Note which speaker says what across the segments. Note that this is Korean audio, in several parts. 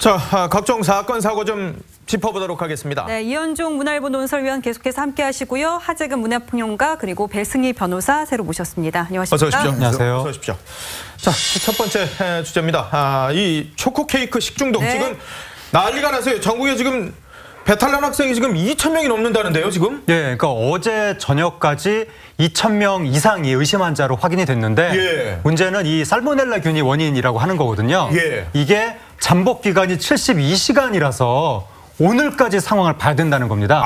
Speaker 1: 자, 각종 사건, 사고 좀 짚어보도록 하겠습니다.
Speaker 2: 네, 이현종 문화일보 논설위원 계속해서 함께하시고요. 하재근 문화평론가 그리고 배승희 변호사 새로 모셨습니다. 안녕하십니까?
Speaker 1: 어서 오십시오.
Speaker 3: 안녕하세요.
Speaker 1: 어서 오십시오. 자, 첫 번째 주제입니다. 이 초코 케이크 식중독
Speaker 2: 네.
Speaker 1: 지금 난리가 났어요. 전국에 지금 배탈 난 학생이 지금 2,000명이 넘는다는데요, 지금?
Speaker 3: 예, 그러니까 어제 저녁까지 2,000명 이상이 의심 환자로 확인이 됐는데
Speaker 1: 예.
Speaker 3: 문제는 이 살모넬라균이 원인이라고 하는 거거든요.
Speaker 1: 예.
Speaker 3: 이게 잠복 기간이 72시간이라서 오늘까지 상황을 봐야 된다는 겁니다.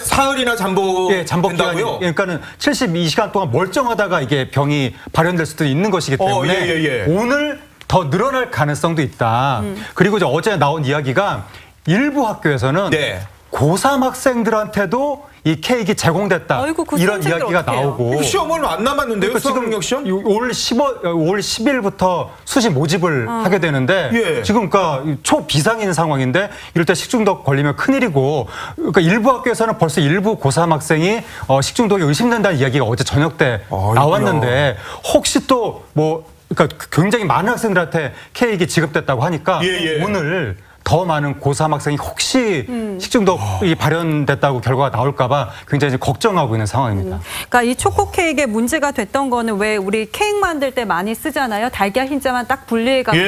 Speaker 1: 사흘이나 잠복
Speaker 3: 기간이요. 그러니까는 72시간 동안 멀쩡하다가 이게 병이 발현될 수도 있는 것이기 때문에 오늘 더 늘어날 가능성도 있다. 그리고 이제 어제 나온 이야기가 일부 학교에서는
Speaker 1: 네.
Speaker 3: 고3 학생들한테도 이 케이크 제공됐다.
Speaker 2: 아이고, 그
Speaker 3: 이런 이야기가
Speaker 2: 어떡해요?
Speaker 3: 나오고.
Speaker 1: 시험 얼마 안 남았는데요, 수학능력 시험?
Speaker 3: 올 10일부터 수시 모집을 하게 되는데
Speaker 1: 예.
Speaker 3: 지금 그러니까 초비상인 상황인데 이럴 때 식중독 걸리면 큰일이고 그러니까 일부 학교에서는 벌써 일부 고3 학생이 식중독이 의심된다는 이야기가 어제 저녁 때 나왔는데 혹시 또 뭐 그러니까 굉장히 많은 학생들한테 케이크 지급됐다고 하니까 오늘 더 많은 고3 학생이 혹시 식중독이 발현됐다고 결과가 나올까 봐 굉장히 걱정하고 있는 상황입니다.
Speaker 2: 그러니까 이 초코 케이크에 문제가 됐던 거는 왜 우리 케이크 만들 때 많이 쓰잖아요. 달걀 흰자만 딱 분리해가지고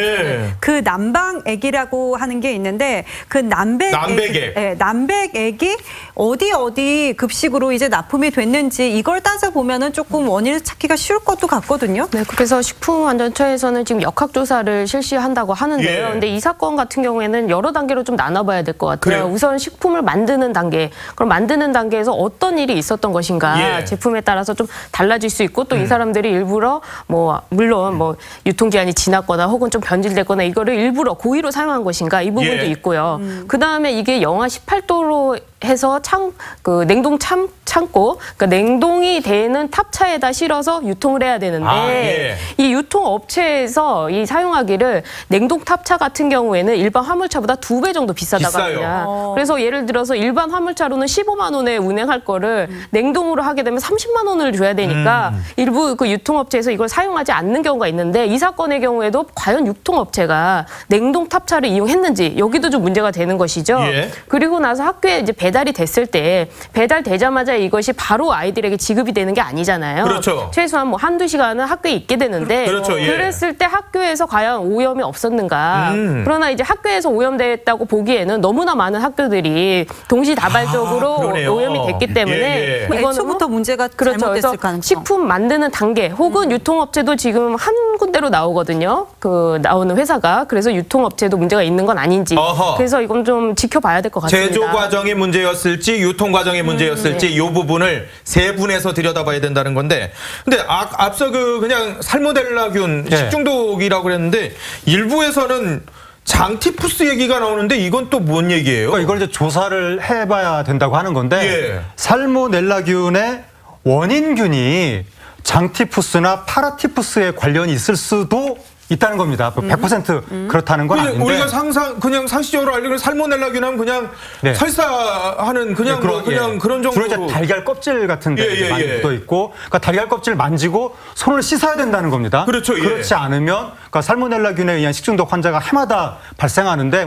Speaker 2: 그 남방액이라고 하는 게 있는데 그 남백액이 어디 급식으로 이제 납품이 됐는지 이걸 따져보면은 조금 원인을 찾기가 쉬울 것도 같거든요.
Speaker 4: 네, 그래서 식품안전처에서는 지금 역학조사를 실시한다고 하는데요. 근데 이 사건 같은 경우에는 여러 단계로 좀 나눠봐야 될 것 같아요.
Speaker 1: 그래요?
Speaker 4: 우선 식품을 만드는 단계, 그럼 만드는 단계에서 어떤 일이 있었던 것인가, 제품에 따라서 좀 달라질 수 있고 또 이 사람들이 일부러 물론 유통기한이 지났거나 혹은 좀 변질됐거나 이거를 일부러 고의로 사용한 것인가 이 부분도 있고요. 그 다음에 이게 영하 18도로 해서 냉동 창고, 그러니까 냉동이 되는 탑차에다 실어서 유통을 해야 되는데 이 유통업체에서 이 사용하기를 냉동 탑차 같은 경우에는 일반 화물차보다 2배 정도 비싸다고 합니다. 그래서 예를 들어서 일반 화물차로는 15만 원에 운행할 거를 냉동으로 하게 되면 30만 원을 줘야 되니까 일부 그 유통업체에서 이걸 사용하지 않는 경우가 있는데 이 사건의 경우에도 과연 유통업체가 냉동 탑차를 이용했는지 여기도 좀 문제가 되는 것이죠. 그리고 나서 학교에 이제 배달이 됐을 때 배달되자마자 이것이 바로 아이들에게 지급이 되는 게 아니잖아요.
Speaker 1: 그렇죠.
Speaker 4: 최소한 한두 시간은 학교에 있게 되는데 그랬을 때 학교에서 과연 오염이 없었는가. 그러나 이제 학교에서 오염됐다고 보기에는 너무나 많은 학교들이 동시다발적으로 오염이 됐기 때문에 이거는
Speaker 2: 애초부터 문제가 잘못됐을 가능성.
Speaker 4: 식품 만드는 단계 혹은 유통업체도 지금 한 군데로 나오거든요. 나오는 회사가. 그래서 유통업체도 문제가 있는 건 아닌지. 그래서 이건 좀 지켜봐야 될 것 같습니다.
Speaker 1: 제조 과정이 문제였을지 유통 과정이 문제였을지 이 부분을 세분해서 들여다봐야 된다는 건데 근데 앞서 그냥 살모넬라균 식중독이라고 그랬는데 일부에서는 장티푸스 얘기가 나오는데 이건 또 뭔 얘기예요?
Speaker 3: 그러니까 이걸 이제 조사를 해봐야 된다고 하는 건데 살모넬라균의 원인균이 장티푸스나 파라티푸스에 관련이 있을 수도 있다는 겁니다. 100% 그렇다는 건 아닌데
Speaker 1: 우리가 그냥 상식적으로 알기로는 살모넬라균 하면 그냥 설사하는 그런 정도.
Speaker 3: 주로 이제 달걀 껍질 같은 데 많이 묻어 있고, 그러니까 달걀 껍질 만지고 손을 씻어야 된다는 겁니다. 그렇지 않으면 그러니까 살모넬라균에 의한 식중독 환자가 해마다 발생하는데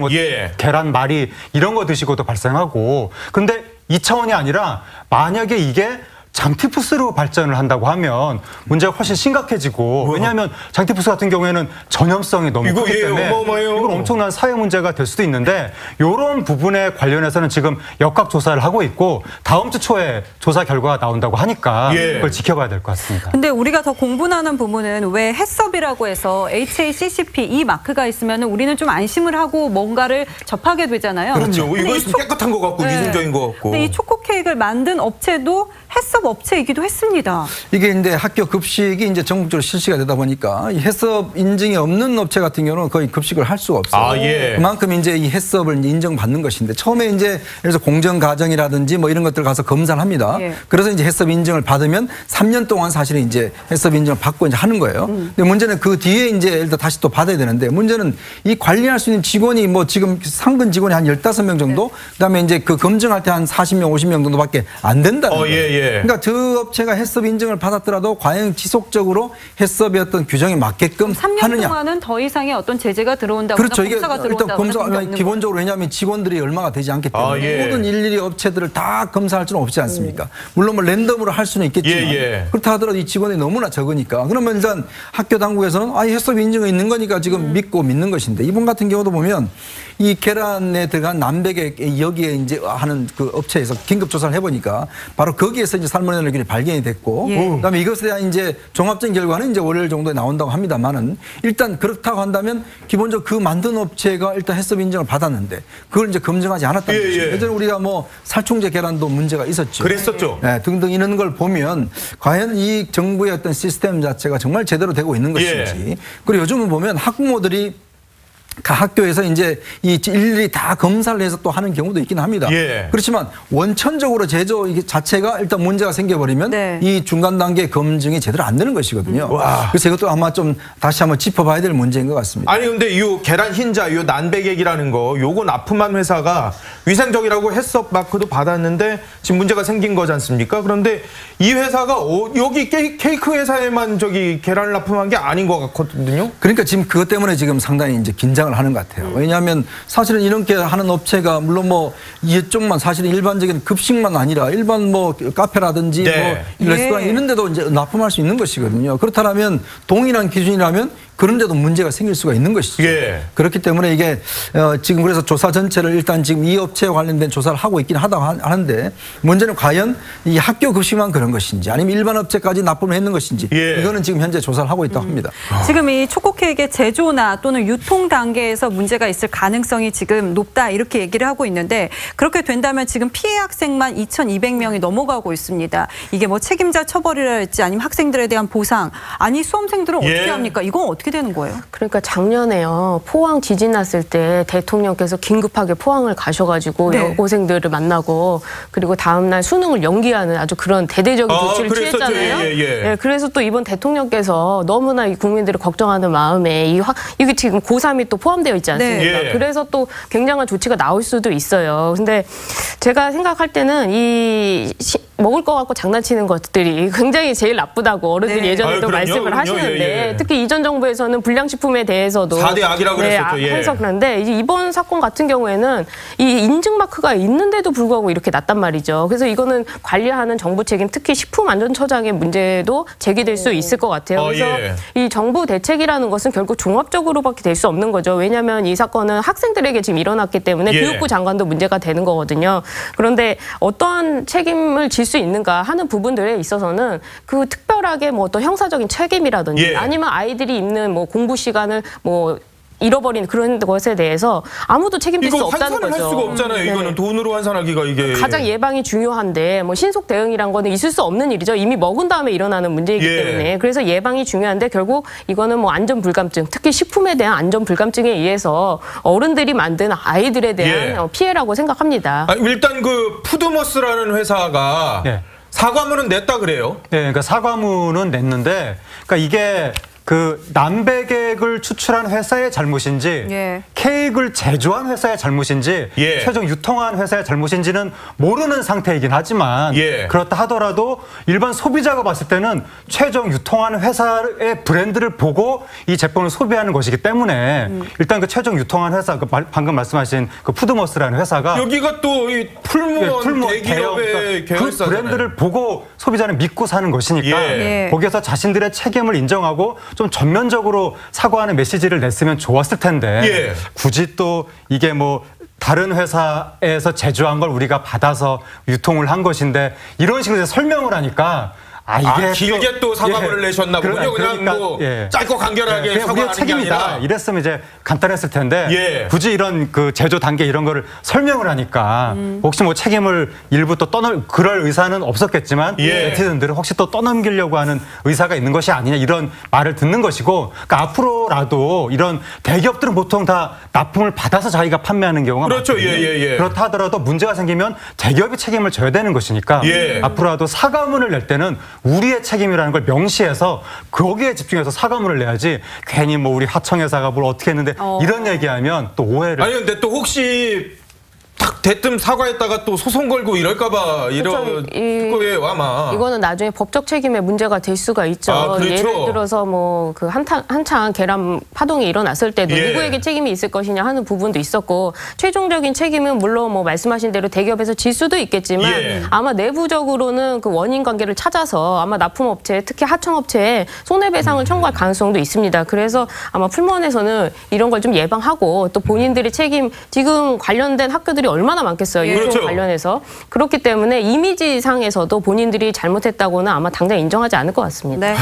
Speaker 3: 계란, 말이 이런 거 드시고도 발생하고. 근데 이 차원이 아니라 만약에 이게 장티푸스로 발전을 한다고 하면 문제가 훨씬 심각해지고 왜냐하면 장티푸스 같은 경우에는 전염성이 너무 크기 때문에 이건 엄청난 사회 문제가 될 수도 있는데 이런 부분에 관련해서는 지금 역학 조사를 하고 있고 다음 주 초에 조사 결과가 나온다고 하니까 그걸 지켜봐야 될 것 같습니다.
Speaker 2: 근데 우리가 더 공분하는 부분은 왜 해썹이라고 해서 HACCP 이 마크가 있으면 우리는 좀 안심을 하고 뭔가를 접하게 되잖아요.
Speaker 1: 그렇죠. 이거 있으면 깨끗한 것 같고 위생적인 것 같고.
Speaker 2: 근데 이 초코 케이크를 만든 업체도 해썹 업체이기도 했습니다.
Speaker 5: 이게 이제 학교 급식이 이제 전국적으로 실시가 되다 보니까 이 해썹 인증이 없는 업체 같은 경우는 거의 급식을 할 수가 없어요. 그만큼 이제 이 해썹을 인정받는 것인데 처음에 이제 그래서 공정 과정이라든지 뭐 이런 것들 가서 검사를 합니다. 그래서 이제 해썹 인증을 받으면 3년 동안 사실은 이제 해썹 인증을 받고 이제 하는 거예요. 근데 문제는 그 뒤에 이제 예를 들어 다시 또 받아야 되는데 문제는 이 관리할 수 있는 직원이 뭐 지금 상근 직원이 한 15명 정도 그다음에 이제 그 검증할 때 한 40명, 50명 정도밖에 안 된다는 거예요. 그러니까 그 업체가 해썹 인증을 받았더라도 과연 지속적으로 해썹의 어떤 규정에 맞게끔
Speaker 2: 3년
Speaker 5: 하느냐.
Speaker 2: 동안은 더 이상의 어떤 제재가 들어온다거나
Speaker 5: 그렇죠.
Speaker 2: 검사가
Speaker 5: 일단 검사 기본적으로 왜냐하면 직원들이 얼마가 되지 않기 때문에 모든 일일이 업체들을 다 검사할 수는 없지 않습니까? 물론 뭐 랜덤으로 할 수는 있겠지만 그렇다 하더라도 이 직원이 너무나 적으니까 그러면 일단 학교 당국에서는 해썹 인증이 있는 거니까 지금 믿고 믿는 것인데 이번 같은 경우도 보면 이 계란에 들어간 남백액 여기에 이제 하는 그 업체에서 긴급 조사를 해보니까 바로 거기에서 이제 살모넬라균이 발견이 됐고 그다음에 이것에 대한 이제 종합적인 결과는 이제 월요일 정도에 나온다고 합니다만은 일단 그렇다고 한다면 기본적으로 그 만든 업체가 일단 해썹 인증을 받았는데 그걸 이제 검증하지 않았다는 거죠. 예전에 우리가 뭐 살충제 계란도 문제가 있었죠.
Speaker 1: 그랬었죠.
Speaker 5: 등등 이런 걸 보면 과연 이 정부의 어떤 시스템 자체가 정말 제대로 되고 있는 것인지 그리고 요즘은 보면 학부모들이 각 학교에서 이제 이 일일이 다 검사를 해서 또 하는 경우도 있긴 합니다. 그렇지만 원천적으로 제조 이게 자체가 일단 문제가 생겨버리면 이 중간 단계 검증이 제대로 안 되는 것이거든요. 그래서 이것도 아마 좀 다시 한번 짚어봐야 될 문제인 것 같습니다.
Speaker 1: 아니 근데 이 계란 흰자, 이 난백액이라는 거 요거 납품한 회사가 위생적이라고 해썹 마크도 받았는데 지금 문제가 생긴 거지 않습니까? 그런데 이 회사가 여기 케이크 회사에만 저기 계란을 납품한 게 아닌 것 같거든요.
Speaker 5: 그러니까 지금 그것 때문에 지금 상당히 이제 긴장을 하는 것 같아요. 왜냐하면 사실은 이렇게 하는 업체가 물론 뭐 이쪽만 사실은 일반적인 급식만 아니라 일반 뭐 카페라든지 뭐 레스토랑 이런 데도 이제 납품할 수 있는 것이거든요. 그렇다면 동일한 기준이라면 그런데도 문제가 생길 수가 있는 것이죠. 그렇기 때문에 이게 지금 그래서 조사 전체를 일단 지금 이 업체와 관련된 조사를 하고 있긴 하는데 문제는 과연 이 학교 급식만 그런 것인지 아니면 일반 업체까지 납품을 했는 것인지 이거는 지금 현재 조사를 하고 있다고 합니다.
Speaker 2: 지금 이 초코 케이크의 제조나 또는 유통 단계에서 문제가 있을 가능성이 지금 높다 이렇게 얘기를 하고 있는데 그렇게 된다면 지금 피해 학생만 2,200명이 넘어가고 있습니다. 이게 뭐 책임자 처벌이랄지 아니면 학생들에 대한 보상 아니 수험생들은 어떻게 합니까? 이건 어떻게 되는 거예요?
Speaker 4: 그러니까 작년에요. 포항 지진 났을 때 대통령께서 긴급하게 포항을 가셔가지고 여고생들을 만나고 그리고 다음날 수능을 연기하는 아주 그런 대대적인 조치를 취했잖아요. 그래서 또 이번 대통령께서 너무나 이 국민들을 걱정하는 마음에 이게 지금 고3이 또 포함되어 있지 않습니까? 그래서 또 굉장한 조치가 나올 수도 있어요. 근데 제가 생각할 때는 먹을 거 갖고 장난치는 것들이 굉장히 제일 나쁘다고 어른들이 예전에도 말씀을 하시는데 특히 이전 정부에서는 불량식품에 대해서도
Speaker 1: 4대 악이라고 그랬었죠.
Speaker 4: 해서 그런데 이제 이번 사건 같은 경우에는 이 인증 마크가 있는데도 불구하고 이렇게 났단 말이죠. 그래서 이거는 관리하는 정부 책임, 특히 식품안전처장의 문제도 제기될 수 있을 것 같아요. 그래서 이 정부 대책이라는 것은 결국 종합적으로밖에 될 수 없는 거죠. 왜냐하면 이 사건은 학생들에게 지금 일어났기 때문에 교육부 장관도 문제가 되는 거거든요. 그런데 어떠한 책임을 질 수 있는가 하는 부분들에 있어서는 그 특별하게 뭐 어떤 형사적인 책임이라든지 아니면 아이들이 있는 뭐 공부 시간을 뭐 잃어버린 그런 것에 대해서 아무도 책임질 수 없다는 거죠.
Speaker 1: 이거 환산을 할 수가 없잖아요. 이거는 돈으로 환산하기가 이게.
Speaker 4: 가장 예방이 중요한데 뭐 신속 대응이란 거는 있을 수 없는 일이죠. 이미 먹은 다음에 일어나는 문제이기 때문에. 그래서 예방이 중요한데 결국 이거는 뭐 안전 불감증, 특히 식품에 대한 안전 불감증에 의해서 어른들이 만든 아이들에 대한 피해라고 생각합니다.
Speaker 1: 일단 그 푸드머스라는 회사가 사과문은 냈다 그래요.
Speaker 3: 그러니까 사과문은 냈는데 그러니까 이게 그 남백액을 추출한 회사의 잘못인지 케이크를 제조한 회사의 잘못인지 최종 유통한 회사의 잘못인지는 모르는 상태이긴 하지만 그렇다 하더라도 일반 소비자가 봤을 때는 최종 유통하는 회사의 브랜드를 보고 이 제품을 소비하는 것이기 때문에 일단 그 최종 유통한 회사 방금 말씀하신 그 푸드머스라는 회사가
Speaker 1: 여기가 또 이 풀무원 대기업의
Speaker 3: 그 브랜드를 보고 소비자는 믿고 사는 것이니까 거기에서 자신들의 책임을 인정하고 좀 전면적으로 사과하는 메시지를 냈으면 좋았을 텐데 굳이 또 이게 뭐 다른 회사에서 제조한 걸 우리가 받아서 유통을 한 것인데 이런 식으로 설명을 하니까 이게
Speaker 1: 길게 또 사과문을 내셨나 보군요. 그냥 뭐 짧고 간결하게 사과하는 게 아니라.
Speaker 3: 이랬으면 이제 간단했을 텐데 굳이 이런 그 제조 단계 이런 거를 설명을 하니까 혹시 뭐 책임을 일부 또 그럴 의사는 없었겠지만 네티즌들은 혹시 또 떠넘기려고 하는 의사가 있는 것이 아니냐 이런 말을 듣는 것이고 그러니까 앞으로라도 이런 대기업들은 보통 다 납품을 받아서 자기가 판매하는 경우가
Speaker 1: 그렇죠.
Speaker 3: 많거든요. 그렇다 하더라도 문제가 생기면 대기업이 책임을 져야 되는 것이니까 앞으로라도 사과문을 낼 때는 우리의 책임이라는 걸 명시해서 거기에 집중해서 사과문을 내야지 괜히 뭐 우리 하청회사가 뭘 어떻게 했는데 이런 얘기하면 또 오해를.
Speaker 1: 아니 근데 또 혹시 딱 대뜸 사과했다가 또 소송 걸고 이럴까봐 이럴 거예요 아마.
Speaker 4: 이거는 나중에 법적 책임에 문제가 될 수가 있죠.
Speaker 1: 그렇죠.
Speaker 4: 예를 들어서 뭐 그 한창 계란 파동이 일어났을 때도 누구에게 책임이 있을 것이냐 하는 부분도 있었고 최종적인 책임은 물론 뭐 말씀하신 대로 대기업에서 질 수도 있겠지만 아마 내부적으로는 그 원인 관계를 찾아서 아마 납품업체 특히 하청업체에 손해배상을 청구할 가능성도 있습니다. 그래서 아마 풀무원에서는 이런 걸 좀 예방하고 또 본인들의 책임 지금 관련된 학교들이 얼마나 많겠어요. 유통 관련해서. 그렇기 때문에 이미지상에서도 본인들이 잘못했다고는 아마 당장 인정하지 않을 것 같습니다.
Speaker 2: 네.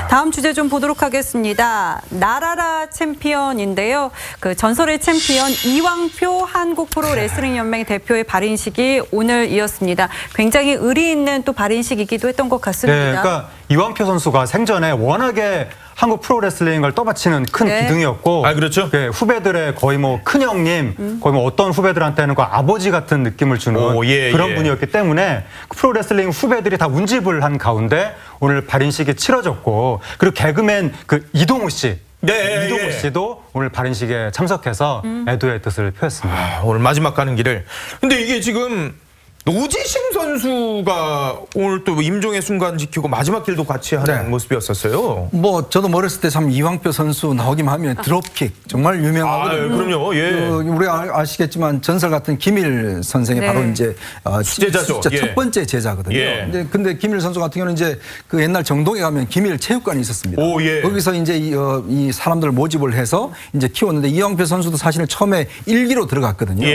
Speaker 2: 다음 주제 좀 보도록 하겠습니다. 나라라 챔피언인데요. 그 전설의 챔피언 이왕표 한국 프로레슬링 연맹 대표의 발인식이 오늘 이었습니다. 굉장히 의리 있는 또 발인식이기도 했던 것 같습니다.
Speaker 3: 네, 그러니까 이왕표 선수가 생전에 워낙에 한국 프로레슬링을 떠받치는 큰 기둥이었고,
Speaker 1: 그렇죠.
Speaker 3: 후배들의 거의 뭐 큰형님, 거의 뭐 어떤 후배들한테는 그 아버지 같은 느낌을 주는 그런 분이었기 때문에 프로레슬링 후배들이 다 운집을 한 가운데 오늘 발인식이 치러졌고, 그리고 개그맨 그 이동우 씨. 이동우 씨도 오늘 발인식에 참석해서 애도의 뜻을 표했습니다.
Speaker 1: 오늘 마지막 가는 길을. 근데 이게 지금 노지심 선수가 오늘 또 임종의 순간 지키고 마지막 길도 같이 하는 모습이었었어요.
Speaker 5: 뭐 저도 어렸을 때 참 이왕표 선수 나오기만 하면 드롭킥 정말 유명하거든요.
Speaker 1: 그럼요.
Speaker 5: 우리가 아시겠지만 전설 같은 김일 선생이 바로 이제
Speaker 1: 제자죠.
Speaker 5: 진짜 첫 번째 제자거든요. 근데 김일 선수 같은 경우는 이제 그 옛날 정동에 가면 김일 체육관이 있었습니다. 거기서 이제 이 사람들을 모집을 해서 이제 키웠는데 이왕표 선수도 사실은 처음에 1기로 들어갔거든요.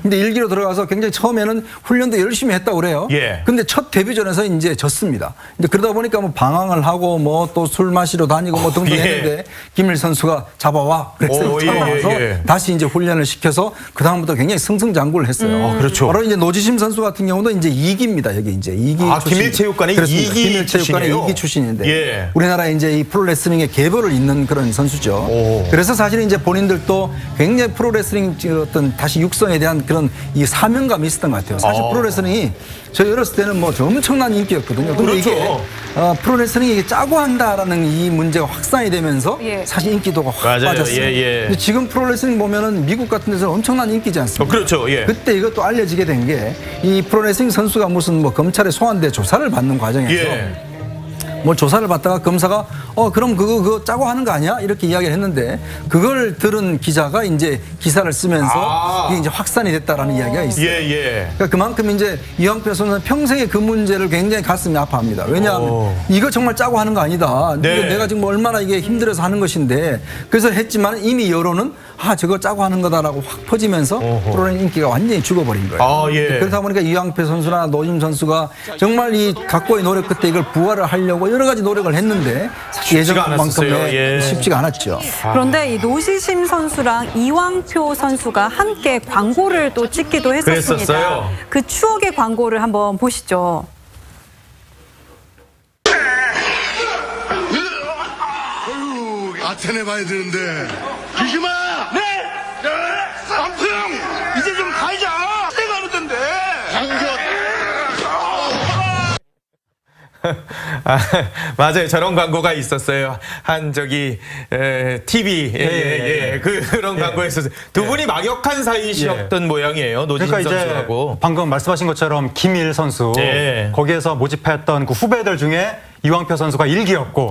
Speaker 5: 근데 1기로 들어가서 굉장히 처음에는 훈련도 열심히 했다고 그래요. 근데 첫 데뷔전에서 이제 졌습니다. 이제 그러다 보니까 뭐 방황을 하고 뭐 또 술 마시러 다니고 뭐 등등 했는데 김일 선수가 잡아와. 그래서 잡아와서 다시 이제 훈련을 시켜서 그 다음부터 굉장히 승승장구를 했어요.
Speaker 1: 그렇죠.
Speaker 5: 바로 이제 노지심 선수 같은 경우도 이제 2기입니다. 여기 이제 2기 출신.
Speaker 1: 김일체육관의 2기
Speaker 5: 김일체육관의 2기 출신인데 우리나라에 이제 이 프로레슬링의 계보를 잇는 그런 선수죠. 그래서 사실 이제 본인들도 굉장히 프로레슬링 어떤 다시 육성에 대한 그런 이 사명감이 있었던 것 같아요. 사실 프로레슬링이 저희 어렸을 때는 뭐 엄청난 인기였거든요. 근데 이게 프로레슬링이 이게 짜고 한다라는 이 문제가 확산이 되면서 사실 인기도가 확 빠졌어요. 근데 지금 프로레슬링 보면은 미국 같은 데서 엄청난 인기지 않습니까?
Speaker 1: 그렇죠.
Speaker 5: 그때 이것도 알려지게 된 게 이 프로레슬링 선수가 무슨 뭐 검찰에 소환돼 조사를 받는 과정에서 뭐 조사를 받다가 검사가 그럼 그거 짜고 하는 거 아니야? 이렇게 이야기를 했는데 그걸 들은 기자가 이제 기사를 쓰면서 이게 이제 확산이 됐다라는 이야기가 있어요. 그러니까 그만큼 이제 이왕표 선수는 평생에 그 문제를 굉장히 가슴이 아파합니다. 왜냐하면 이거 정말 짜고 하는 거 아니다. 내가 지금 얼마나 이게 힘들어서 하는 것인데 그래서 했지만 이미 여론은 저거 짜고 하는 거다라고 확 퍼지면서 프로레슬링 인기가 완전히 죽어버린 거예요. 그러다 보니까 이왕표 선수나 노지심 선수가 정말 이 각고의 노력 끝에 이걸 부활을 하려고 여러 가지 노력을 했는데 사실 예전만큼 쉽지가 않았죠.
Speaker 2: 그런데 이 노지심 선수랑 이왕표 선수가 함께 광고를 또 찍기도 했었습니다. 그 추억의 광고를 한번 보시죠.
Speaker 6: 아테네 봐야 되는데. 기심아! 네! 남편! 이제 좀 가자! 내가 하는데!
Speaker 1: 맞아요. 저런 광고가 있었어요. 한 TV 그런 광고에서 두 분이 막역한 사이셨던 모양이에요. 노지심 선수하고.
Speaker 3: 이제 방금 말씀하신 것처럼 김일 선수 거기에서 모집했던 그 후배들 중에 이왕표 선수가 1기였고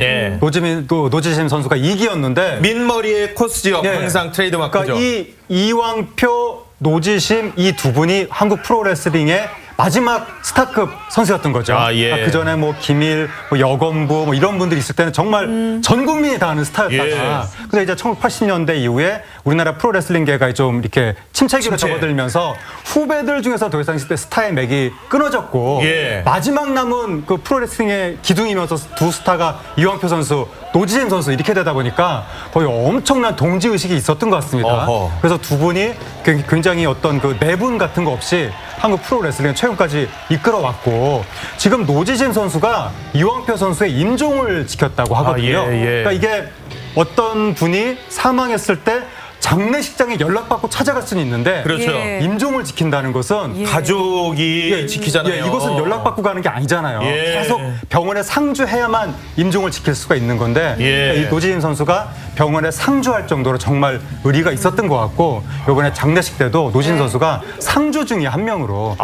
Speaker 3: 노지심 선수가 2기였는데
Speaker 1: 민머리의 코스지역 항상 트레이드마크죠.
Speaker 3: 그러니까 이 이왕표, 노지심 이 두 분이 한국 프로레슬링의 마지막 스타급 선수였던 거죠. 그 전에 뭐 김일, 뭐 여건부 뭐 이런 분들이 있을 때는 정말 전 국민이 다 아는 스타였다가 근데 이제 1980년대 이후에 우리나라 프로레슬링계가 좀 이렇게 침체기로 접어들면서 후배들 중에서 더 이상 스타의 맥이 끊어졌고 마지막 남은 그 프로레슬링의 기둥이면서 두 스타가 이왕표 선수, 노지심 선수 이렇게 되다 보니까 거의 엄청난 동지의식이 있었던 것 같습니다. 그래서 두 분이 굉장히 어떤 그 내분 같은 거 없이 한국 프로레슬링 최근까지 이끌어왔고 지금 노지심 선수가 이왕표 선수의 임종을 지켰다고 하거든요. 그러니까 이게 어떤 분이 사망했을 때 장례식장에 연락받고 찾아갈 수는 있는데 임종을 지킨다는 것은
Speaker 1: 가족이 지키잖아요.
Speaker 3: 이것은 연락받고 가는 게 아니잖아요. 계속 병원에 상주해야만 임종을 지킬 수가 있는 건데 이 노지심 선수가 병원에 상주할 정도로 정말 의리가 있었던 것 같고 이번에 장례식 때도 노진 선수가 상주 중에 한 명으로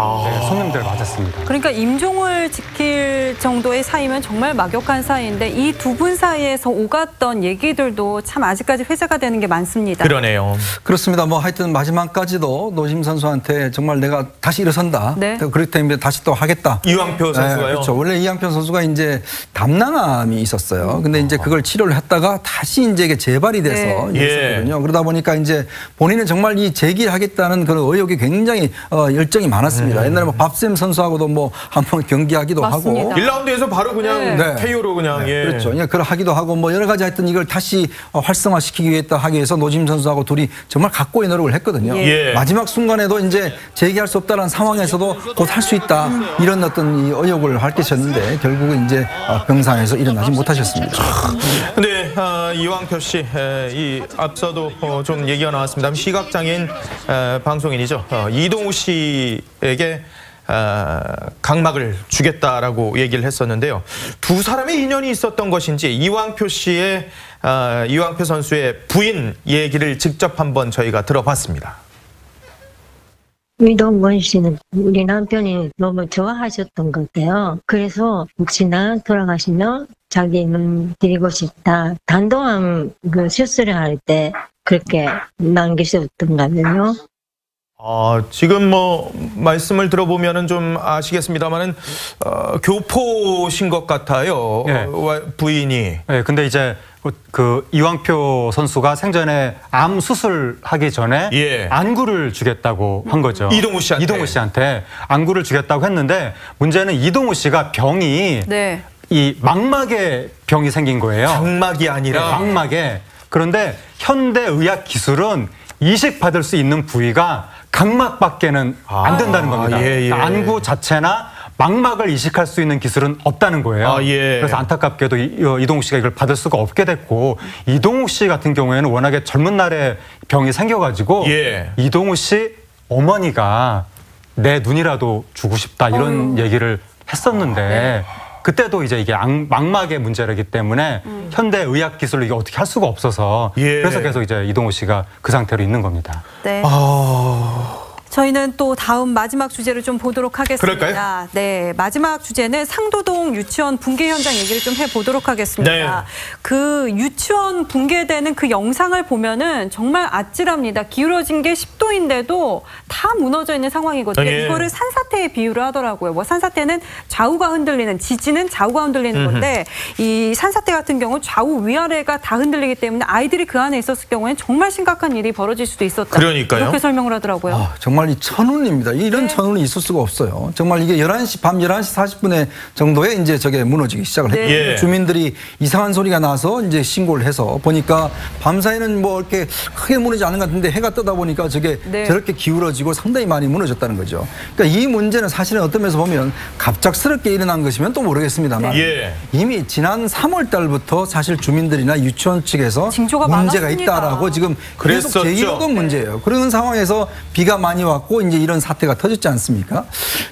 Speaker 3: 손님들 맞았습니다.
Speaker 2: 그러니까 임종을 지킬 정도의 사이면 정말 막역한 사이인데 이 두 분 사이에서 오갔던 얘기들도 참 아직까지 회자가 되는 게 많습니다.
Speaker 1: 그러네요.
Speaker 5: 그렇습니다. 뭐 하여튼 마지막까지도 노심 선수한테 정말 내가 다시 일어선다.
Speaker 2: 네.
Speaker 5: 그렇기 때문에 다시 또 하겠다.
Speaker 1: 이왕표 선수가요.
Speaker 5: 네, 그렇죠. 원래 이왕표 선수가 이제 담낭암이 있었어요. 근데 이제 그걸 치료를 했다가 다시 이제 이게 재발이 돼서 있었거든요. 그러다 보니까 이제 본인은 정말 이 재기하겠다는 그런 의욕이 굉장히 열정이 많았습니다. 옛날에 뭐 밥샘 선수하고도 뭐 한번 경기하기도
Speaker 2: 맞습니다.
Speaker 5: 하고
Speaker 1: 1라운드에서 바로 그냥 KO로 그냥
Speaker 5: 그렇죠. 그걸 하기도 하고 뭐 여러 가지 하여튼 이걸 다시 활성화시키기 위해서 노심 선수하고 둘이 정말 각고의 노력을 했거든요. 마지막 순간에도 이제 재기할 수 없다는 상황에서도 곧 할 수 있다 이런 어떤 이 의욕을 밝히셨는데 결국은 이제 병상에서 일어나지 못하셨습니다.
Speaker 1: 근데 이왕표 씨, 이 앞서도 좀 얘기가 나왔습니다. 시각장애인 방송인이죠. 이동우 씨에게 각막을 주겠다라고 얘기를 했었는데요. 두 사람의 인연이 있었던 것인지 이왕표 선수의 부인 얘기를 직접 한번 저희가 들어봤습니다.
Speaker 7: 이동건 씨는 우리 남편이 너무 좋아하셨던 것 같아요. 그래서 혹시나 돌아가시면 자기는 드리고 싶다. 단도암 그 수술을 할 때 그렇게 남기셨던가면요.
Speaker 1: 지금 뭐 말씀을 들어보면은 좀 아시겠습니다만은 교포신 것 같아요. 부인이.
Speaker 3: 네, 근데 이제 그 이왕표 선수가 생전에 암 수술하기 전에 안구를 주겠다고 한 거죠.
Speaker 1: 이동우 씨한테
Speaker 3: 안구를 주겠다고 했는데 문제는 이동우 씨가 병이 이 망막에 병이 생긴 거예요.
Speaker 1: 각막이 아니라
Speaker 3: 망막에. 그런데 현대 의학 기술은 이식받을 수 있는 부위가 각막밖에는 안 된다는 겁니다. 그러니까 안구 자체나 망막을 이식할 수 있는 기술은 없다는 거예요. 그래서 안타깝게도 이동욱 씨가 이걸 받을 수가 없게 됐고 이동욱 씨 같은 경우에는 워낙에 젊은 날에 병이 생겨가지고 이동욱 씨 어머니가 내 눈이라도 주고 싶다 이런 얘기를 했었는데 그때도 이제 이게 망막의 문제라기 때문에 현대 의학 기술로 이게 어떻게 할 수가 없어서 그래서 계속 이제 이동우 씨가 그 상태로 있는 겁니다.
Speaker 2: 네. 저희는 또 다음 마지막 주제를 좀 보도록 하겠습니다.
Speaker 1: 그럴까요?
Speaker 2: 네, 마지막 주제는 상도동 유치원 붕괴 현장 얘기를 좀 해보도록 하겠습니다. 그 유치원 붕괴되는 그 영상을 보면은 정말 아찔합니다. 기울어진 게 10도인데도 다 무너져 있는 상황이거든요. 이거를 산사태에 비유를 하더라고요. 뭐 산사태는 좌우가 흔들리는, 지진은 좌우가 흔들리는 건데 이 산사태 같은 경우 좌우 위아래가 다 흔들리기 때문에 아이들이 그 안에 있었을 경우에는 정말 심각한 일이 벌어질 수도 있었다.
Speaker 1: 그러니까요.
Speaker 2: 그렇게 설명을 하더라고요.
Speaker 5: 정말 이 천운입니다. 이런 천운이 있을 수가 없어요. 정말 이게 밤 11시 40분에 정도에 이제 저게 무너지기 시작을 했거든요. 주민들이 이상한 소리가 나서 이제 신고를 해서 보니까 밤사이는 뭐 이렇게 크게 무너지지 않은 것 같은데 해가 뜨다 보니까 저게 저렇게 기울어지고 상당히 많이 무너졌다는 거죠. 그러니까 이 문제는 사실은 어떤 면에서 보면 갑작스럽게 일어난 것이면 또 모르겠습니다만 이미 지난 3월 달부터 사실 주민들이나 유치원 측에서 문제가
Speaker 2: 많았습니다.
Speaker 5: 있다라고 지금 계속 제기하던 문제예요. 그런 상황에서 비가 많이 왔고 이제 이런 사태가 터졌지 않습니까?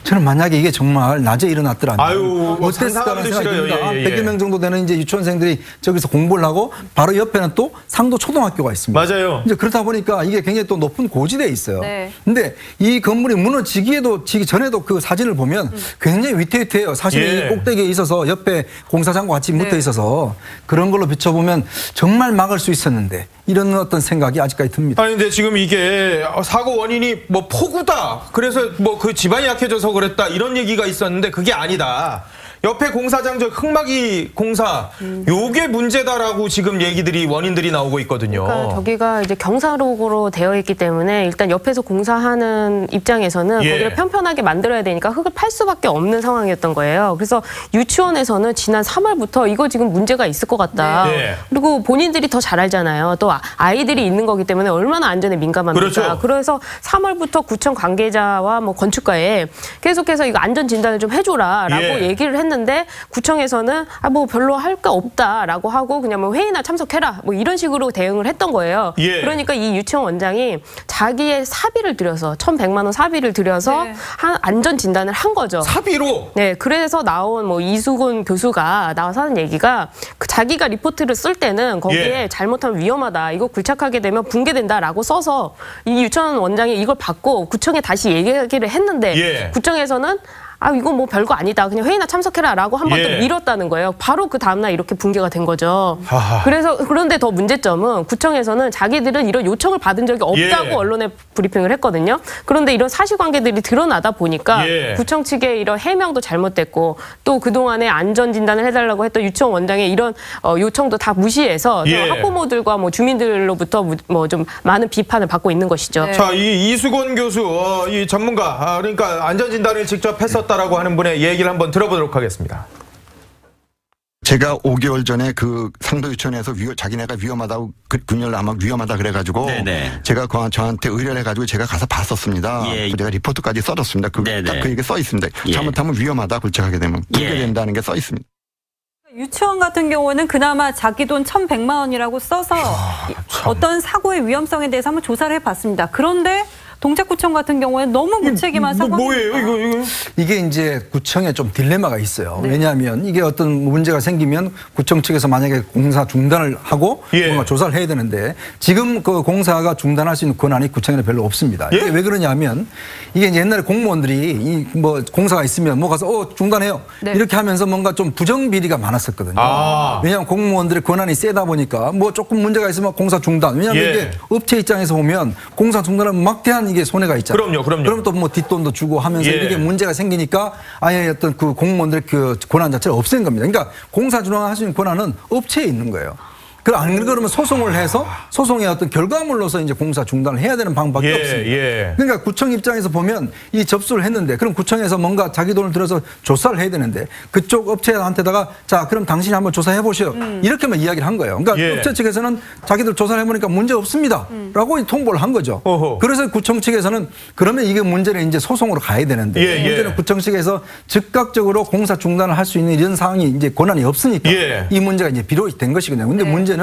Speaker 5: 저는 만약에 이게 정말 낮에 일어났더라면 어땠을까라는 생각이 듭니다. 100여 명 정도 되는 이제 유치원생들이 저기서 공부를 하고 바로 옆에는 또 상도 초등학교가 있습니다.
Speaker 1: 맞아요.
Speaker 5: 이제 그러다 보니까 이게 굉장히 또 높은 고지대에 있어요. 근데 이 건물이 지기 전에도 그 사진을 보면 굉장히 위태위태해요. 사실 이 꼭대기에 있어서 옆에 공사장과 같이 붙어 있어서 그런 걸로 비춰보면 정말 막을 수 있었는데 이런 어떤 생각이 아직까지 듭니다.
Speaker 1: 아니 근데 지금 이게 사고 원인이 뭐 폭우다. 그래서 뭐 그 집안이 약해져서 그랬다. 이런 얘기가 있었는데 그게 아니다. 옆에 공사장 저 흙막이 공사 요게 문제다라고 지금 원인들이 나오고 있거든요.
Speaker 4: 그러니까 저기가 이제 경사로로 되어 있기 때문에 일단 옆에서 공사하는 입장에서는 거기를 편편하게 만들어야 되니까 흙을 팔 수밖에 없는 상황이었던 거예요. 그래서 유치원에서는 지난 3월부터 이거 지금 문제가 있을 것 같다. 그리고 본인들이 더 잘 알잖아요. 또 아이들이 있는 거기 때문에 얼마나 안전에 민감합니까. 그래서 3월부터 구청 관계자와 뭐 건축가에 계속해서 이거 안전 진단을 좀 해줘라라고 얘기를 했는데 했는데 구청에서는 뭐 별로 할 거 없다라고 하고 그냥 뭐 회의나 참석해라 뭐 이런 식으로 대응을 했던 거예요.
Speaker 1: 예.
Speaker 4: 그러니까 이 유치원 원장이 자기의 사비를 들여서 1,100만 원 사비를 들여서
Speaker 2: 네.
Speaker 4: 한 안전 진단을 한 거죠.
Speaker 1: 사비로?
Speaker 4: 네, 그래서 나온 뭐 이수근 교수가 나와서 하는 얘기가 자기가 리포트를 쓸 때는 거기에
Speaker 1: 예.
Speaker 4: 잘못하면 위험하다. 이거 굴착하게 되면 붕괴된다라고 써서 이 유치원 원장이 이걸 받고 구청에 다시 얘기를 했는데
Speaker 1: 예.
Speaker 4: 구청에서는 이건 뭐 별거 아니다. 그냥 회의나 참석해라라고 한 번 또
Speaker 1: 예.
Speaker 4: 미뤘다는 거예요. 바로 그 다음날 이렇게 붕괴가 된 거죠.
Speaker 1: 하하.
Speaker 4: 그런데 더 문제점은 구청에서는 자기들은 이런 요청을 받은 적이 없다고
Speaker 1: 예.
Speaker 4: 언론에 브리핑을 했거든요. 그런데 이런 사실관계들이 드러나다 보니까
Speaker 1: 예.
Speaker 4: 구청 측의 이런 해명도 잘못됐고 또 그동안에 안전 진단을 해달라고 했던 유치원 원장의 이런 요청도 다 무시해서
Speaker 1: 예.
Speaker 4: 학부모들과 뭐 주민들로부터 뭐 좀 많은 비판을 받고 있는 것이죠.
Speaker 2: 네.
Speaker 1: 자, 이 이수건 교수, 이 전문가, 그러니까 안전진단을 직접 했었다라고 하는 분의 얘기를 한번 들어보도록 하겠습니다.
Speaker 8: 제가 5개월 전에 그 상도 유치원에서 자기네가 위험하다고 군열 아마 위험하다 그래가지고
Speaker 9: 네네.
Speaker 8: 제가 저한테 의뢰를 해가지고 제가 가서 봤었습니다.
Speaker 9: 예.
Speaker 8: 제가 리포트까지 써줬습니다. 딱 그 얘기 써 있습니다.
Speaker 9: 예.
Speaker 8: 잘못하면 위험하다 굴착하게 되면 붕괴된다는 게 써 있습니다.
Speaker 2: 유치원 같은 경우는 그나마 자기 돈 1,100만 원이라고 써서 어떤 사고의 위험성에 대해서 한번 조사를 해봤습니다. 그런데 동작구청 같은 경우에는 너무 무책임한 상황.
Speaker 1: 뭐예요, 이거?
Speaker 5: 이게 이제 구청에 좀 딜레마가 있어요.
Speaker 2: 네.
Speaker 5: 왜냐하면 이게 어떤 문제가 생기면 구청 측에서 만약에 공사 중단을 하고
Speaker 1: 예.
Speaker 5: 뭔가 조사를 해야 되는데 지금 그 공사가 중단할 수 있는 권한이 구청에는 별로 없습니다.
Speaker 1: 예?
Speaker 5: 이게 왜 그러냐면 이게 이제 옛날에 공무원들이 이 뭐 공사가 있으면 뭐 가서 중단해요.
Speaker 2: 네.
Speaker 5: 이렇게 하면서 뭔가 좀 부정비리가 많았었거든요.
Speaker 1: 아.
Speaker 5: 왜냐하면 공무원들의 권한이 세다 보니까 뭐 조금 문제가 있으면 공사 중단. 왜냐하면
Speaker 1: 예.
Speaker 5: 이게 업체 입장에서 보면 공사 중단하면 막대한 이게 손해가 있잖아요.
Speaker 1: 그럼요.
Speaker 5: 그럼 또 뭐 뒷돈도 주고 하면서
Speaker 1: 예.
Speaker 5: 이렇게 문제가 생기니까 아예 어떤 그 공무원들의 그 권한 자체를 없앤 겁니다. 그러니까 공사 중단할 수 있는 권한은 업체에 있는 거예요. 안 그러면 소송을 해서 소송의 어떤 결과물로서 이제 공사 중단을 해야 되는 방법밖에 없습니다.
Speaker 1: 예.
Speaker 5: 그러니까 구청 입장에서 보면 이 접수를 했는데 그럼 구청에서 뭔가 자기 돈을 들여서 조사를 해야 되는데 그쪽 업체한테다가 자 그럼 당신이 한번 조사해 보시오 이렇게만 이야기를 한 거예요. 그러니까
Speaker 1: 예.
Speaker 5: 업체 측에서는 자기들 조사를 해보니까 문제 없습니다. 라고 통보를 한 거죠.
Speaker 1: 어허.
Speaker 5: 그래서 구청 측에서는 그러면 이게 문제는 이제 소송으로 가야 되는데
Speaker 1: 예.
Speaker 5: 문제는 구청 측에서 즉각적으로 공사 중단을 할 수 있는 이런 상황이 이제 권한이 없으니까
Speaker 1: 예.
Speaker 5: 이 문제가 이제 비롯이 된 것이거든요. 근데 문제는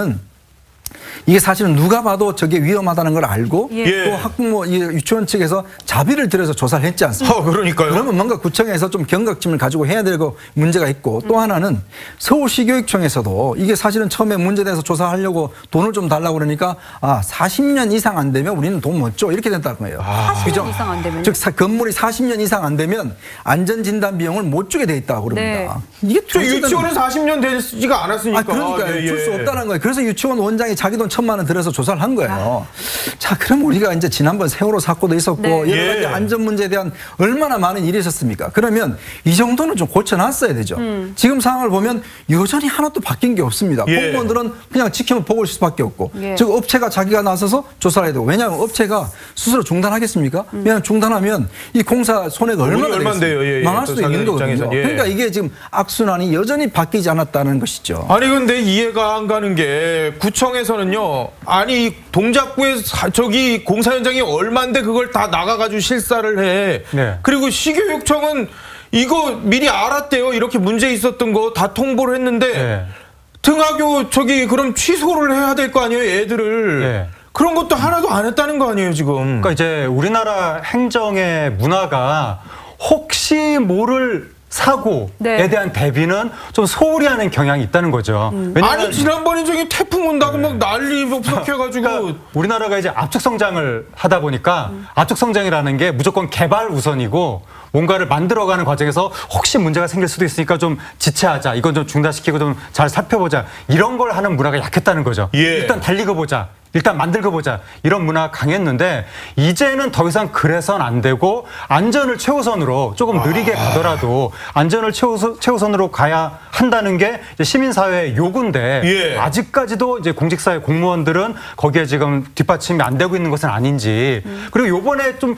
Speaker 5: 이게 사실은 누가 봐도 저게 위험하다는 걸 알고
Speaker 1: 예.
Speaker 5: 또 학부모 유치원 측에서 자비를 들여서 조사를 했지 않습니까?
Speaker 1: 그러니까요.
Speaker 5: 그러면 뭔가 구청에서 좀 경각심을 가지고 해야 되고 문제가 있고 또 하나는 서울시교육청에서도 이게 사실은 처음에 문제돼서 조사하려고 돈을 좀 달라고 그러니까 40년 이상 안 되면 우리는 돈 못 줘 이렇게 된다는 거예요.
Speaker 2: 40년 이상 안 되면
Speaker 5: 즉 건물이 40년 이상 안 되면 안전진단 비용을 못 주게 돼 있다고 그럽니다. 이게
Speaker 1: 유치원은 40년 되지가 않았으니까.
Speaker 5: 그러니까 줄 수 없다는 거예요. 그래서 유치원 원장이 자기 돈 1,000만 원 들여서 조사를 한 거예요. 자, 그럼 우리가 이제 지난번 세월호 사고도 있었고 여러 가지 안전 문제에 대한 얼마나 많은 일이 있었습니까? 그러면 이 정도는 좀 고쳐놨어야 되죠. 지금 상황을 보면 여전히 하나도 바뀐 게 없습니다. 공무원들은 그냥 지켜만 보고 있을 수밖에 없고 즉 업체가 자기가 나서서 조사를 해야 되고 왜냐하면 업체가 스스로 중단하겠습니까? 왜냐하면 중단하면 이 공사 손해가 얼마나 되겠습니까? 망할 수도 있는 거거든요. 그러니까 이게 지금 악순환이 여전히 바뀌지 않았다는 것이죠.
Speaker 1: 아니 근데 이해가 안 가는 게 구청에서는요. 아니 동작구에 저기 공사 현장이 얼만데 그걸 다 나가가지고 실사를 해.
Speaker 3: 네.
Speaker 1: 그리고 시교육청은 이거 미리 알았대요. 이렇게 문제 있었던 거 다 통보를 했는데
Speaker 3: 네.
Speaker 1: 등하교 저기 그럼 취소를 해야 될 거 아니에요, 애들을.
Speaker 3: 네.
Speaker 1: 그런 것도 하나도 안 했다는 거 아니에요, 지금.
Speaker 3: 그러니까 이제 우리나라 행정의 문화가 혹시 모를 사고에 대한 대비는 좀 소홀히 하는 경향이 있다는 거죠.
Speaker 1: 아니 지난번에 저기 태풍 온다고 막 난리 법석해가지고
Speaker 3: 그러니까 우리나라가 이제 압축 성장을 하다 보니까 압축 성장이라는 게 무조건 개발 우선이고 뭔가를 만들어가는 과정에서 혹시 문제가 생길 수도 있으니까 좀 지체하자. 이건 좀 중단시키고 좀 잘 살펴보자. 이런 걸 하는 문화가 약했다는 거죠. 일단 달리고 보자. 일단 만들고 보자. 이런 문화가 강했는데 이제는 더 이상 그래선 안 되고 안전을 최우선으로 조금 느리게 가더라도 안전을 최우선으로 가야 한다는 게 이제 시민사회의 요구인데 아직까지도 이제 공직사회 공무원들은 거기에 지금 뒷받침이 안 되고 있는 것은 아닌지 그리고 요번에 좀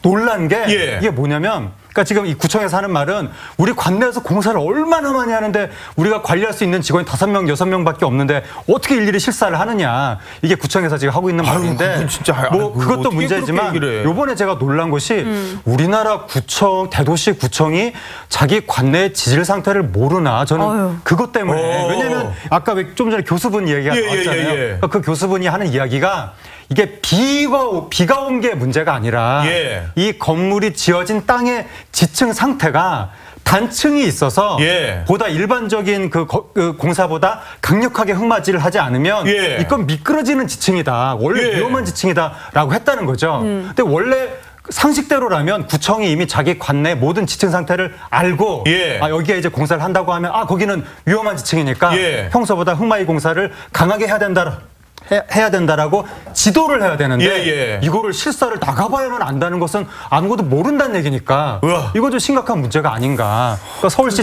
Speaker 3: 놀란 게 이게 뭐냐면 그러니까 지금 이 구청에서 하는 말은 우리 관내에서 공사를 얼마나 많이 하는데 우리가 관리할 수 있는 직원이 5명, 6명밖에 없는데 어떻게 일일이 실사를 하느냐. 이게 구청에서 지금 하고 있는 말인데
Speaker 1: 진짜,
Speaker 3: 뭐 그것도 문제지만 요번에 제가 놀란 것이 우리나라 구청, 대도시 구청이 자기 관내의 지질 상태를 모르나 저는 그것 때문에 왜냐하면 아까 좀 전에 교수분 얘기가 나왔잖아요. 그러니까 그 교수분이 하는 이야기가 이게 비가 온 게 문제가 아니라 이 건물이 지어진 땅의 지층 상태가 단층이 있어서 보다 일반적인 그 공사보다 강력하게 흙맞이를 하지 않으면 이건 미끄러지는 지층이다. 원래 위험한 지층이다라고 했다는 거죠. 근데 원래 상식대로라면 구청이 이미 자기 관내 모든 지층 상태를 알고 여기에 이제 공사를 한다고 하면 거기는 위험한 지층이니까 평소보다 흙마이 공사를 강하게 해야 된다라고 지도를 해야 되는데 이거를 실사를 나가봐야만 안다는 것은 아무것도 모른다는 얘기니까 이거 좀 심각한 문제가 아닌가. 그러니까 서울시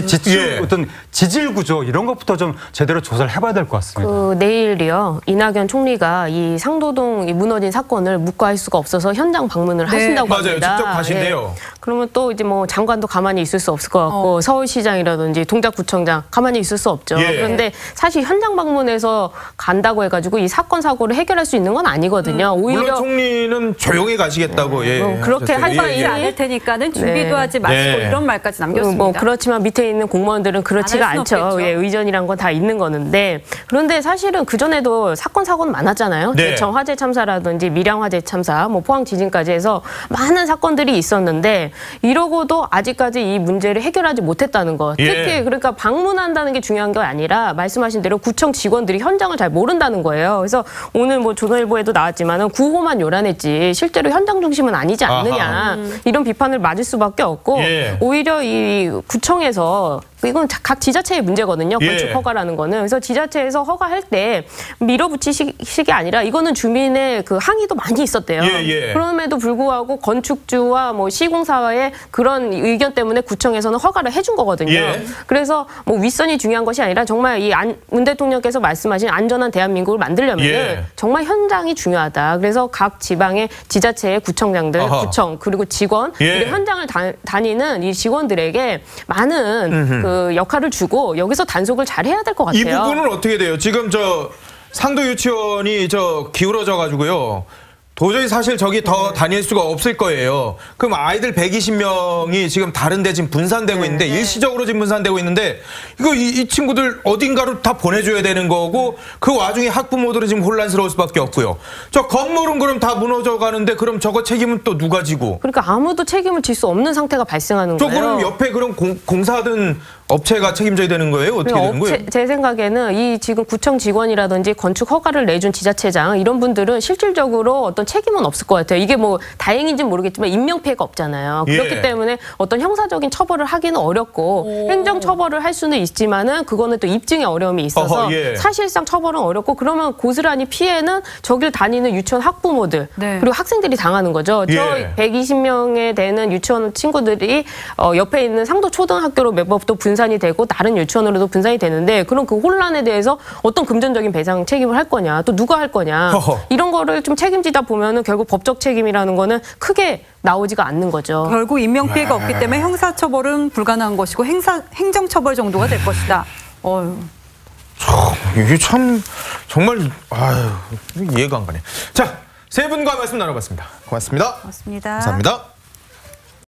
Speaker 3: 어떤 지질 구조 이런 것부터 좀 제대로 조사를 해봐야 될 것 같습니다.
Speaker 4: 내일이요. 이낙연 총리가 이 상도동 무너진 사건을 묵과할 수가 없어서 현장 방문을 하신다고 합니다.
Speaker 1: 맞아요. 직접 가신대요.
Speaker 4: 그러면 또 이제 뭐 장관도 가만히 있을 수 없을 것 같고 서울시장이라든지 동작구청장 가만히 있을 수 없죠. 그런데 사실 현장 방문해서 간다고 해가지고 이 사고를 해결할 수 있는 건 아니거든요. 오히려
Speaker 1: 물론 총리는 조용히 가시겠다고
Speaker 4: 그렇게 하지
Speaker 2: 않을 테니까는 준비도 하지 마시고 이런 말까지 남겼습니다.
Speaker 4: 그렇지만 밑에 있는 공무원들은 그렇지가 않죠. 의전이란 건 다 있는 거는데 그런데 사실은 그 전에도 사고는 많았잖아요. 대청 화재 참사라든지 밀양 화재 참사, 뭐 포항 지진까지 해서 많은 사건들이 있었는데 이러고도 아직까지 이 문제를 해결하지 못했다는 것. 특히 그러니까 방문한다는 게 중요한 게 아니라 말씀하신 대로 구청 직원들이 현장을 잘 모른다는 거예요. 그래서 오늘 뭐 조선일보에도 나왔지만은 구호만 요란했지 실제로 현장 중심은 아니지 않느냐 이런 비판을 맞을 수밖에 없고 오히려 이 구청에서 이건 각 지자체의 문제거든요. 건축 허가라는 거는. 그래서 지자체에서 허가할 때 밀어붙이식이 아니라 이거는 주민의 그 항의도 많이 있었대요. 그럼에도 불구하고 건축주와 뭐 시공사의 그런 의견 때문에 구청에서는 허가를 해준 거거든요. 그래서 뭐 윗선이 중요한 것이 아니라 정말 이 문 대통령께서 말씀하신 안전한 대한민국을 만들려면 정말 현장이 중요하다. 그래서 각 지방의 지자체의 구청장들, 구청 그리고 직원 그리고 현장을 다니는 이 직원들에게 많은 그 역할을 주고 여기서 단속을 잘 해야 될 것 같아요.
Speaker 1: 이 부분은 어떻게 돼요? 지금 저 상도 유치원이 기울어져 가지고요. 도저히 사실 저기 더 다닐 수가 없을 거예요. 그럼 아이들 120명이 지금 다른 데 지금 분산되고 있는데 일시적으로 지금 분산되고 있는데 이거 이 친구들 어딘가로 다 보내줘야 되는 거고 그 와중에 학부모들은 지금 혼란스러울 수밖에 없고요. 저 건물은 그럼 다 무너져 가는데 그럼 저거 책임은 또 누가 지고?
Speaker 4: 그러니까 아무도 책임을 질 수 없는 상태가 발생하는 거예요.
Speaker 1: 그럼 옆에 그런 공사하던 업체가 책임져야 되는 거예요? 어떻게 되는 거예요?
Speaker 4: 제 생각에는 이 지금 구청 직원이라든지 건축 허가를 내준 지자체장 이런 분들은 실질적으로 어떤 책임은 없을 것 같아요. 이게 뭐 다행인지는 모르겠지만 인명피해가 없잖아요. 그렇기 때문에 어떤 형사적인 처벌을 하기는 어렵고 행정 처벌을 할 수는 있지만은 그거는 또 입증의 어려움이 있어서 사실상 처벌은 어렵고 그러면 고스란히 피해는 저길 다니는 유치원 학부모들 그리고 학생들이 당하는 거죠. 저 120명에 되는 유치원 친구들이 옆에 있는 상도 초등학교로 매번 또 분산이 되고 다른 유치원으로도 분산이 되는데 그럼 그 혼란에 대해서 어떤 금전적인 배상 책임을 할 거냐 또 누가 할 거냐 이런 거를 좀 책임지다 보면은 결국 법적 책임이라는 거는 크게 나오지가 않는 거죠.
Speaker 2: 결국 인명피해가 없기 때문에 형사처벌은 불가능한 것이고 행정처벌 정도가 될 것이다.
Speaker 1: 이게 참 정말 이해가 안 가네. 자, 세 분과 말씀 나눠봤습니다. 고맙습니다.
Speaker 2: 고맙습니다.
Speaker 1: 감사합니다.